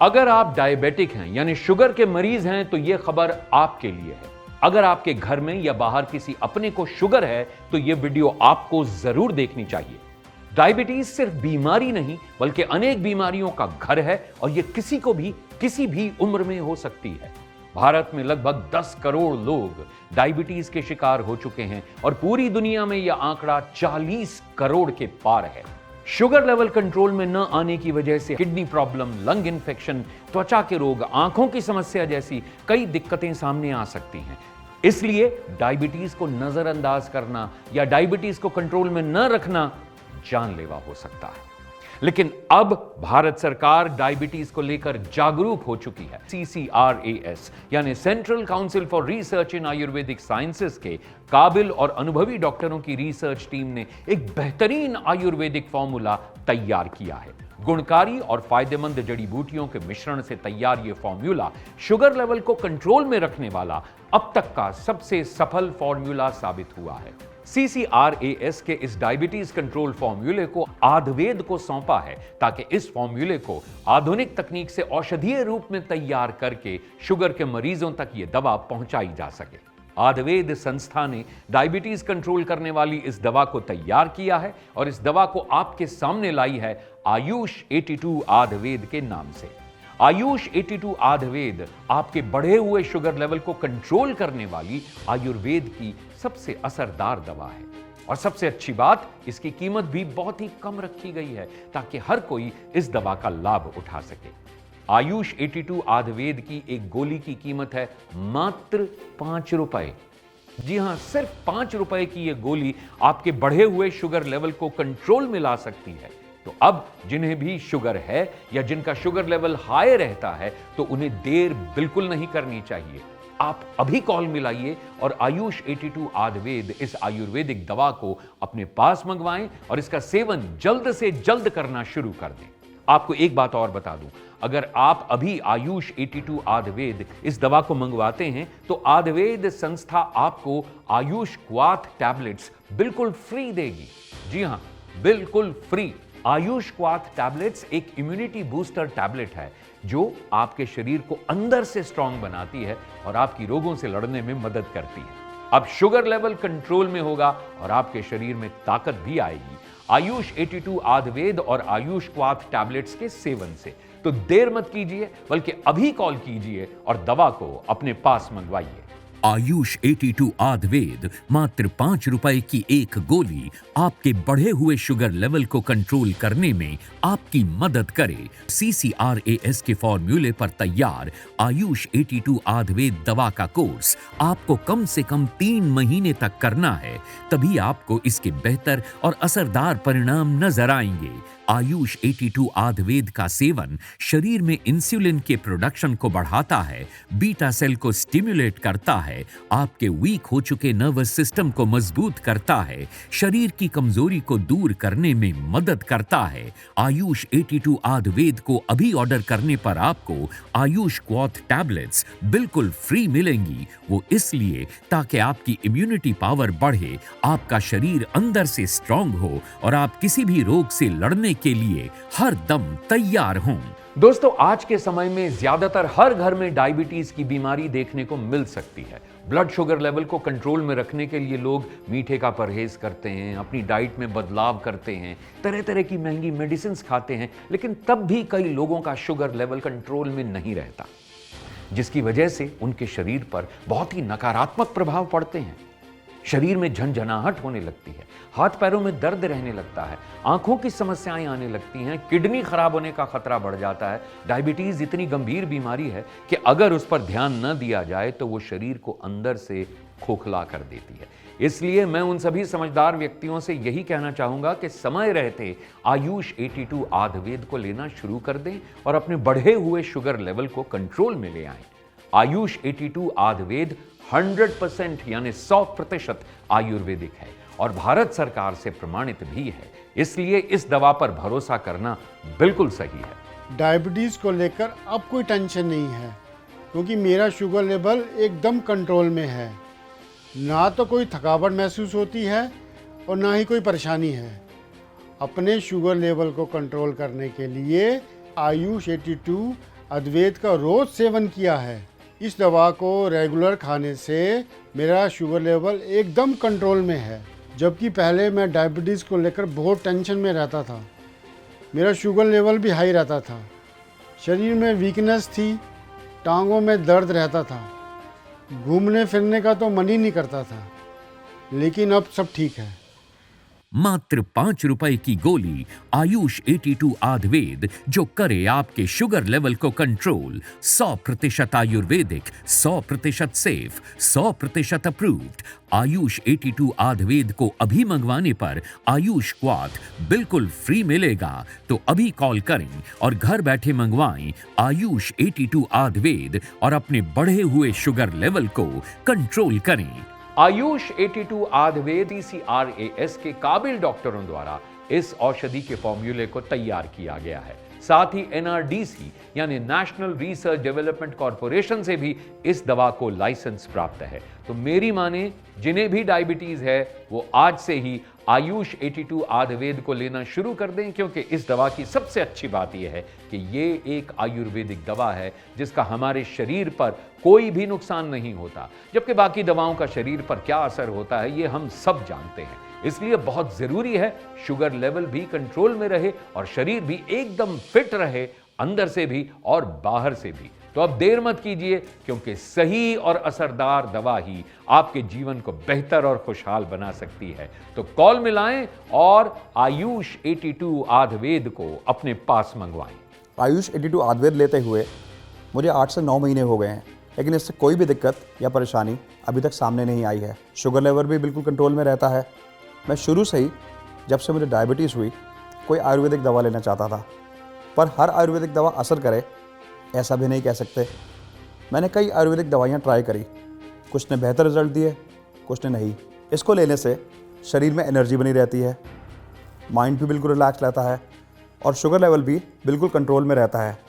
अगर आप डायबिटिक हैं यानी शुगर के मरीज हैं तो यह खबर आपके लिए है। अगर आपके घर में या बाहर किसी अपने को शुगर है तो यह वीडियो आपको जरूर देखनी चाहिए। डायबिटीज सिर्फ बीमारी नहीं बल्कि अनेक बीमारियों का घर है और यह किसी को भी किसी भी उम्र में हो सकती है। भारत में लगभग 10 करोड़ लोग डायबिटीज के शिकार हो चुके हैं और पूरी दुनिया में यह आंकड़ा 40 करोड़ के पार है। शुगर लेवल कंट्रोल में न आने की वजह से किडनी प्रॉब्लम, लंग इन्फेक्शन, त्वचा के रोग, आंखों की समस्या जैसी कई दिक्कतें सामने आ सकती हैं। इसलिए डायबिटीज को नजरअंदाज करना या डायबिटीज को कंट्रोल में न रखना जानलेवा हो सकता है। लेकिन अब भारत सरकार डायबिटीज को लेकर जागरूक हो चुकी है। CCRAS यानी central council for research in Ayurvedic sciences के काबिल और अनुभवी डॉक्टरों की रिसर्च टीम ने एक बेहतरीन आयुर्वेदिक फॉर्मूला तैयार किया है। गुणकारी और फायदेमंद जड़ी बूटियों के मिश्रण से तैयार यह फॉर्मूला शुगर लेवल को कंट्रोल में रखने वाला अब तक का सबसे सफल फॉर्मूला साबित हुआ है। CCRAS के इस डायबिटीज कंट्रोल फॉर्मूले को आयुर्वेद को सौंपा है ताकि इस फॉर्मूले को आधुनिक तकनीक से औषधीय रूप में तैयार करके शुगर के मरीजों तक यह दवा पहुंचाई जा सके। आयुर्वेद संस्था ने डायबिटीज कंट्रोल करने वाली इस दवा को तैयार किया है और इस दवा को आपके सामने लाई है आयुष 82 आयुर्वेद के नाम से। आयुष 82 आयुर्वेद आपके बढ़े हुए शुगर लेवल को कंट्रोल करने वाली आयुर्वेद की सबसे असरदार दवा है और सबसे अच्छी बात, इसकी कीमत भी बहुत ही कम रखी गई है ताकि हर कोई इस दवा का लाभ उठा सके। आयुष 82 आयुर्वेद की एक गोली की कीमत है मात्र 5 रुपए। जी हां, सिर्फ 5 रुपए की यह गोली आपके बढ़े हुए शुगर लेवल को कंट्रोल में ला सकती है। तो अब जिन्हें भी शुगर है या जिनका शुगर लेवल हाई रहता है तो उन्हें देर बिल्कुल नहीं करनी चाहिए। आप अभी कॉल मिलाइए और आयुष 82 आयुर्वेद इस आयुर्वेदिक दवा को अपने पास मंगवाएं और इसका सेवन जल्द से जल्द करना शुरू कर दें। आपको एक बात और बता दूं, अगर आप अभी आयुष 82 आयुर्वेद इस दवा को मंगवाते हैं तो आयुर्वेद संस्था आपको आयुष क्वाथ टैबलेट्स बिल्कुल फ्री देगी। जी हां, बिल्कुल फ्री। आयुष क्वाथ टैबलेट्स एक इम्यूनिटी बूस्टर टैबलेट है जो आपके शरीर को अंदर से स्ट्रांग बनाती है और आपकी रोगों से लड़ने में मदद करती है। अब शुगर लेवल कंट्रोल में होगा और आपके शरीर में ताकत भी आएगी आयुष 82 आयुर्वेद और आयुष क्वाथ टैबलेट्स के सेवन से। तो देर मत कीजिए बल्कि अभी कॉल कीजिए और दवा को अपने पास मंगवाइए। आयुष 82 आयुर्वेद मात्र 5 रुपए की एक गोली आपके बढ़े हुए शुगर लेवल को कंट्रोल करने में आपकी मदद करे। CCRAS के फॉर्मूले पर तैयार आयुष 82 आयुर्वेद दवा का कोर्स आपको कम से कम 3 महीने तक करना है, तभी आपको इसके बेहतर और असरदार परिणाम नजर आएंगे। आयुष 82 आयुर्वेद का सेवन शरीर में इंसुलिन के प्रोडक्शन को बढ़ाता है, बीटा सेल को स्टिमुलेट करता है, आपके वीक हो चुके नर्वस सिस्टम को मजबूत करता है, शरीर की कमजोरी को दूर करने में मदद करता है। आयुष 82 आयुर्वेद को अभी ऑर्डर करने पर आपको आयुष क्वाथ टैबलेट्स बिल्कुल फ्री मिलेंगी। वो इसलिए ताकि आपकी इम्यूनिटी पावर बढ़े, आपका शरीर अंदर से स्ट्रांग हो और आप किसी भी रोग से लड़ने के लिए हर दम तैयार हों। दोस्तों, आज के समय में ज्यादातर हर घर में डायबिटीज की बीमारी देखने को मिल सकती है। ब्लड शुगर लेवल को कंट्रोल में रखने के लिए लोग मीठे का परहेज करते हैं, अपनी डाइट में बदलाव करते हैं, तरह तरह की महंगी मेडिसिन खाते हैं, लेकिन तब भी कई लोगों का शुगर लेवल कंट्रोल में नहीं रहता, जिसकी वजह से उनके शरीर पर बहुत ही नकारात्मक प्रभाव पड़ते हैं। शरीर में झंझनाहट होने लगती है, हाथ पैरों में दर्द रहने लगता है, आंखों की समस्याएं आने लगती हैं, किडनी खराब होने का खतरा बढ़ जाता है। डायबिटीज इतनी गंभीर बीमारी है कि अगर उस पर ध्यान न दिया जाए तो वो शरीर को अंदर से खोखला कर देती है। इसलिए मैं उन सभी समझदार व्यक्तियों से यही कहना चाहूंगा कि समय रहते आयुष 82 आयुर्वेद को लेना शुरू कर दें और अपने बढ़े हुए शुगर लेवल को कंट्रोल में ले आएं। आयुष 82 आयुर्वेद 100% यानी 100% आयुर्वेदिक है और भारत सरकार से प्रमाणित भी है, इसलिए इस दवा पर भरोसा करना बिल्कुल सही है। डायबिटीज को लेकर अब कोई टेंशन नहीं है क्योंकि मेरा शुगर लेवल एकदम कंट्रोल में है। ना तो कोई थकावट महसूस होती है और ना ही कोई परेशानी है। अपने शुगर लेवल को कंट्रोल करने के लिए आयुष 82 अद्वैत का रोज़ सेवन किया है। इस दवा को रेगुलर खाने से मेरा शुगर लेवल एकदम कंट्रोल में है। जबकि पहले मैं डायबिटीज़ को लेकर बहुत टेंशन में रहता था। मेरा शुगर लेवल भी हाई रहता था, शरीर में वीकनेस थी, टांगों में दर्द रहता था, घूमने फिरने का तो मन ही नहीं करता था। लेकिन अब सब ठीक है। मात्र 5 रुपए की गोली आयुष 82 आयुर्वेद जो करे आपके शुगर लेवल को control. 100% Ayurvedic, 100% safe, 100% approved. Ayush 82 Ayurveda को अभी मंगवाने पर आयुष क्वाथ बिल्कुल फ्री मिलेगा। तो अभी कॉल करें और घर बैठे मंगवाएं आयुष 82 आयुर्वेद और अपने बढ़े हुए शुगर लेवल को कंट्रोल करें। आयुष 82 आयुर्वेद CCRAS के काबिल डॉक्टरों द्वारा इस औषधि के फॉर्मूले को तैयार किया गया है। साथ ही NRDC यानी नेशनल रिसर्च डेवलपमेंट कॉरपोरेशन से भी इस दवा को लाइसेंस प्राप्त है। तो मेरी माने जिन्हें भी डायबिटीज है वो आज से ही आयुष 82 आयुर्वेद को लेना शुरू कर दें, क्योंकि इस दवा की सबसे अच्छी बात यह है कि ये एक आयुर्वेदिक दवा है जिसका हमारे शरीर पर कोई भी नुकसान नहीं होता, जबकि बाकी दवाओं का शरीर पर क्या असर होता है ये हम सब जानते हैं। इसलिए बहुत जरूरी है शुगर लेवल भी कंट्रोल में रहे और शरीर भी एकदम फिट रहे, अंदर से भी और बाहर से भी। तो अब देर मत कीजिए, क्योंकि सही और असरदार दवा ही आपके जीवन को बेहतर और खुशहाल बना सकती है। तो कॉल मिलाएं और आयुष 82 आयुर्वेद को अपने पास मंगवाएं। आयुष 82 आयुर्वेद लेते हुए मुझे 8 से 9 महीने हो गए हैं, लेकिन इससे कोई भी दिक्कत या परेशानी अभी तक सामने नहीं आई है। शुगर लेवल भी बिल्कुल कंट्रोल में रहता है। मैं शुरू से ही, जब से मुझे डायबिटीज़ हुई, कोई आयुर्वेदिक दवा लेना चाहता था, पर हर आयुर्वेदिक दवा असर करे ऐसा भी नहीं कह सकते। मैंने कई आयुर्वेदिक दवाइयाँ ट्राई करी, कुछ ने बेहतर रिजल्ट दिए, कुछ ने नहीं। इसको लेने से शरीर में एनर्जी बनी रहती है, माइंड भी बिल्कुल रिलैक्स रहता है और शुगर लेवल भी बिल्कुल कंट्रोल में रहता है।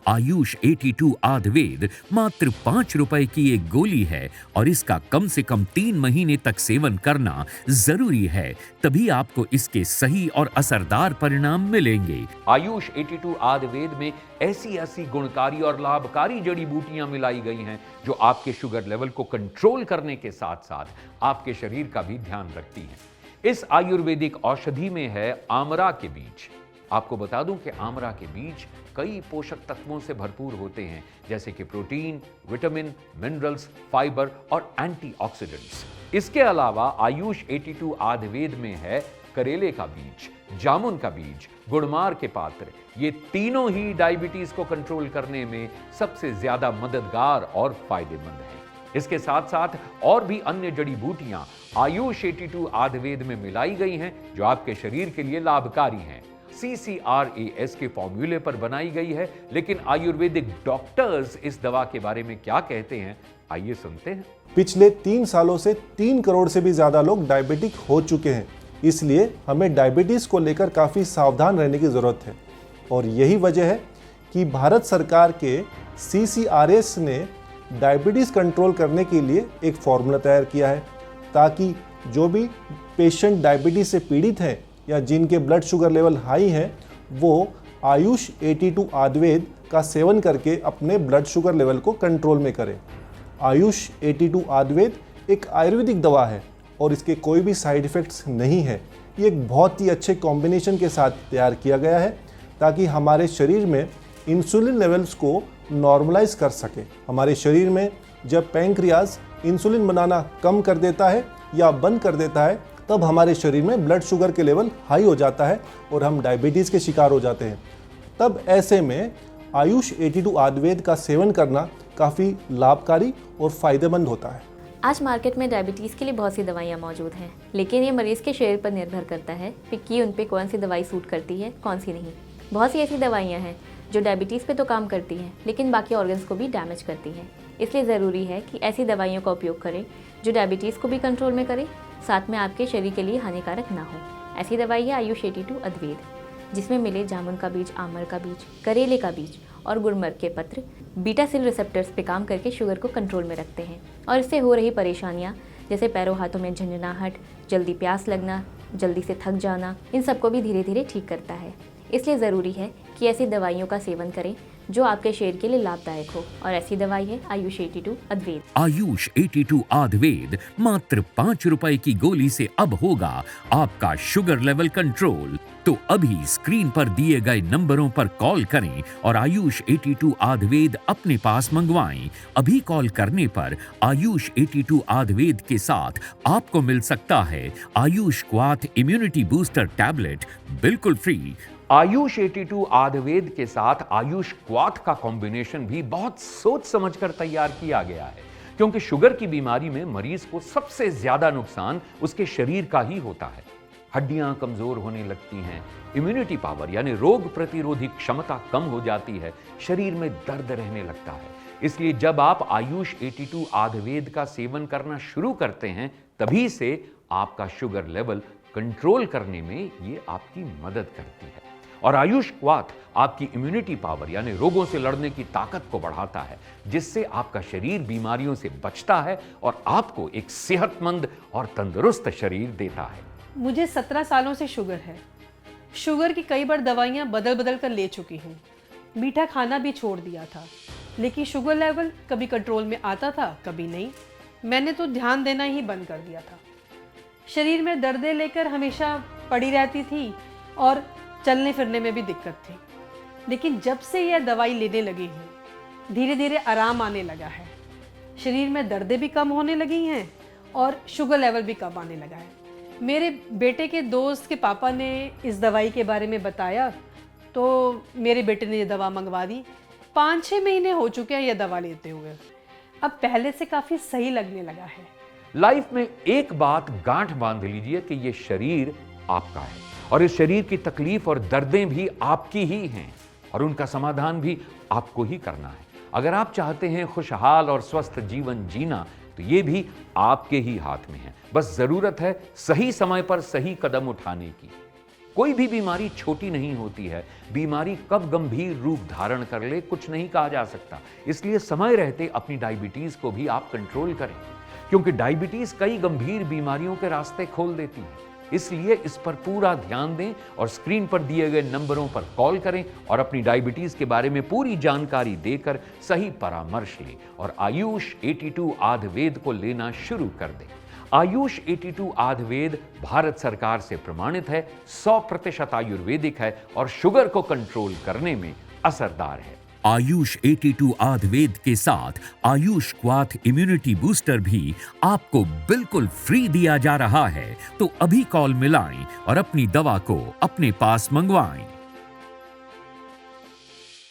आयुष 82 आयुर्वेद मात्र 5 रुपए की एक गोली है और इसका कम से कम 3 महीने तक सेवन करना जरूरी है, तभी आपको इसके सही और असरदार परिणाम मिलेंगे। आयुष 82 आयुर्वेद में ऐसी गुणकारी और लाभकारी जड़ी बूटियां मिलाई गई हैं जो आपके शुगर लेवल को कंट्रोल करने के साथ साथ आपके शरीर का भी ध्यान रखती हैं। इस आयुर्वेदिक औषधि में है आमरा के बीज। आपको बता दूं कि आमरा के बीज कई पोषक तत्वों से भरपूर होते हैं, जैसे कि प्रोटीन, विटामिन, मिनरल्स, फाइबर और एंटीऑक्सीडेंट्स। इसके अलावा आयुष 82 आयुर्वेद में है करेले का बीज, जामुन का बीज, गुड़मार के पात्र। ये तीनों ही डायबिटीज को कंट्रोल करने में सबसे ज्यादा मददगार और फायदेमंद हैं। इसके साथ साथ और भी अन्य जड़ी बूटियां आयुष 82 आयुर्वेद में मिलाई गई हैं जो आपके शरीर के लिए लाभकारी हैं। CCRAS के फॉर्मूले पर बनाई गई है, लेकिन आयुर्वेदिक डॉक्टर्स इस दवा के बारे में क्या कहते हैं, आइए सुनते हैं। पिछले 3 सालों से 3 करोड़ से भी ज़्यादा लोग डायबिटिक हो चुके हैं, इसलिए हमें डायबिटीज़ को लेकर काफ़ी सावधान रहने की ज़रूरत है। और यही वजह है कि भारत सरकार के CCRAS ने डायबिटीज़ कंट्रोल करने के लिए एक फॉर्मूला तैयार किया है, ताकि जो भी पेशेंट डायबिटीज़ से पीड़ित हैं या जिनके ब्लड शुगर लेवल हाई है वो आयुष 82 आयुर्वेद का सेवन करके अपने ब्लड शुगर लेवल को कंट्रोल में करें। आयुष 82 आयुर्वेद एक आयुर्वेदिक दवा है और इसके कोई भी साइड इफ़ेक्ट्स नहीं है। ये एक बहुत ही अच्छे कॉम्बिनेशन के साथ तैयार किया गया है ताकि हमारे शरीर में इंसुलिन लेवल्स को नॉर्मलाइज कर सके। हमारे शरीर में जब पैंक्रियाज इंसुलिन बनाना कम कर देता है या बंद कर देता है, तब हमारे शरीर में ब्लड शुगर के लेवल हाई हो जाता है और हम डायबिटीज़ के शिकार हो जाते हैं। तब ऐसे में आयुष 82 आयुर्वेद का सेवन करना काफ़ी लाभकारी और फ़ायदेमंद होता है। आज मार्केट में डायबिटीज़ के लिए बहुत सी दवाइयाँ मौजूद हैं, लेकिन ये मरीज़ के शरीर पर निर्भर करता है कि उन पे कौन सी दवाई सूट करती है, कौन सी नहीं। बहुत सी ऐसी दवाइयाँ हैं जो डायबिटीज़ पे तो काम करती हैं, लेकिन बाकी ऑर्गन्स को भी डैमेज करती हैं। इसलिए ज़रूरी है कि ऐसी दवाइयों का उपयोग करें जो डायबिटीज़ को भी कंट्रोल में करे, साथ में आपके शरीर के लिए हानिकारक ना हो। ऐसी दवाई है आयुष 82 आयुर्वेद, जिसमें मिले जामुन का बीज, आमर का बीज, करेले का बीज और गुड़मर के पत्र बीटा सेल रिसेप्टर्स पे काम करके शुगर को कंट्रोल में रखते हैं और इससे हो रही परेशानियाँ जैसे पैरों हाथों में झंझनाहट, जल्दी प्यास लगना, जल्दी से थक जाना, इन सबको भी धीरे धीरे ठीक करता है। इसलिए ज़रूरी है कि ऐसी दवाइयों का सेवन करें जो आपके शरीर के लिए लाभदायक हो, और ऐसी दवाई है आयुष 82 अद्वैत। आयुष 82 आयुर्वेद मात्र 5 रुपए की गोली से अब होगा आपका शुगर लेवल कंट्रोल। तो अभी स्क्रीन पर दिए गए नंबरों पर कॉल करें और आयुष 82 आयुर्वेद अपने पास मंगवाएं। अभी कॉल करने पर आयुष 82 आयुर्वेद के साथ आपको मिल सकता है आयुष क्वाथ इम्यूनिटी बूस्टर टैबलेट बिल्कुल फ्री। आयुष 82 आयुर्वेद के साथ आयुष क्वाथ का कॉम्बिनेशन भी बहुत सोच समझकर तैयार किया गया है, क्योंकि शुगर की बीमारी में मरीज को सबसे ज्यादा नुकसान उसके शरीर का ही होता है। हड्डियां कमजोर होने लगती हैं, इम्यूनिटी पावर यानी रोग प्रतिरोधी क्षमता कम हो जाती है, शरीर में दर्द रहने लगता है। इसलिए जब आप आयुष 82 आयुर्वेद का सेवन करना शुरू करते हैं, तभी से आपका शुगर लेवल कंट्रोल करने में ये आपकी मदद करती है। और आयुष क्वाथ आपकी इम्यूनिटी पावर यानी रोगों से लड़ने की ताकत को बढ़ाता है, जिससे आपका शरीर बीमारियों से बचता है और आपको एक सेहतमंद और तंदुरुस्त शरीर देता है। मुझे 17 सालों से शुगर है। शुगर की कई बार दवाइयाँ बदल बदल कर ले चुकी हूँ। मीठा खाना भी छोड़ दिया था, लेकिन शुगर लेवल कभी कंट्रोल में आता था, कभी नहीं। मैंने तो ध्यान देना ही बंद कर दिया था। शरीर में दर्दें लेकर हमेशा पड़ी रहती थी और चलने फिरने में भी दिक्कत थी। लेकिन जब से यह दवाई लेने लगी हूँ, धीरे धीरे आराम आने लगा है। शरीर में दर्दें भी कम होने लगी हैं और शुगर लेवल भी कम आने लगा है। मेरे बेटे के दोस्त के पापा ने इस दवाई के बारे में बताया, तो मेरे बेटे ने ये दवा मंगवा दी। 5-6 महीने हो चुके हैं यह दवा लेते हुए। अब पहले से काफ़ी सही लगने लगा है। लाइफ में एक बात गांठ बांध लीजिए कि ये शरीर आपका है और इस शरीर की तकलीफ और दर्दें भी आपकी ही हैं और उनका समाधान भी आपको ही करना है। अगर आप चाहते हैं खुशहाल और स्वस्थ जीवन जीना, तो ये भी आपके ही हाथ में है। बस जरूरत है सही समय पर सही कदम उठाने की। कोई भी बीमारी छोटी नहीं होती है। बीमारी कब गंभीर रूप धारण कर ले कुछ नहीं कहा जा सकता। इसलिए समय रहते अपनी डायबिटीज को भी आप कंट्रोल करें, क्योंकि डायबिटीज कई गंभीर बीमारियों के रास्ते खोल देती है। इसलिए इस पर पूरा ध्यान दें और स्क्रीन पर दिए गए नंबरों पर कॉल करें और अपनी डायबिटीज के बारे में पूरी जानकारी देकर सही परामर्श लें और आयुष 82 आयुर्वेद को लेना शुरू कर दें। आयुष 82 आयुर्वेद भारत सरकार से प्रमाणित है, 100% आयुर्वेदिक है और शुगर को कंट्रोल करने में असरदार है। आयुष 82 आयुर्वेद के साथ आयुष क्वाथ इम्यूनिटी बूस्टर भी आपको बिल्कुल फ्री दिया जा रहा है। तो अभी कॉल मिलाएं और अपनी दवा को अपने पास मंगवाएं।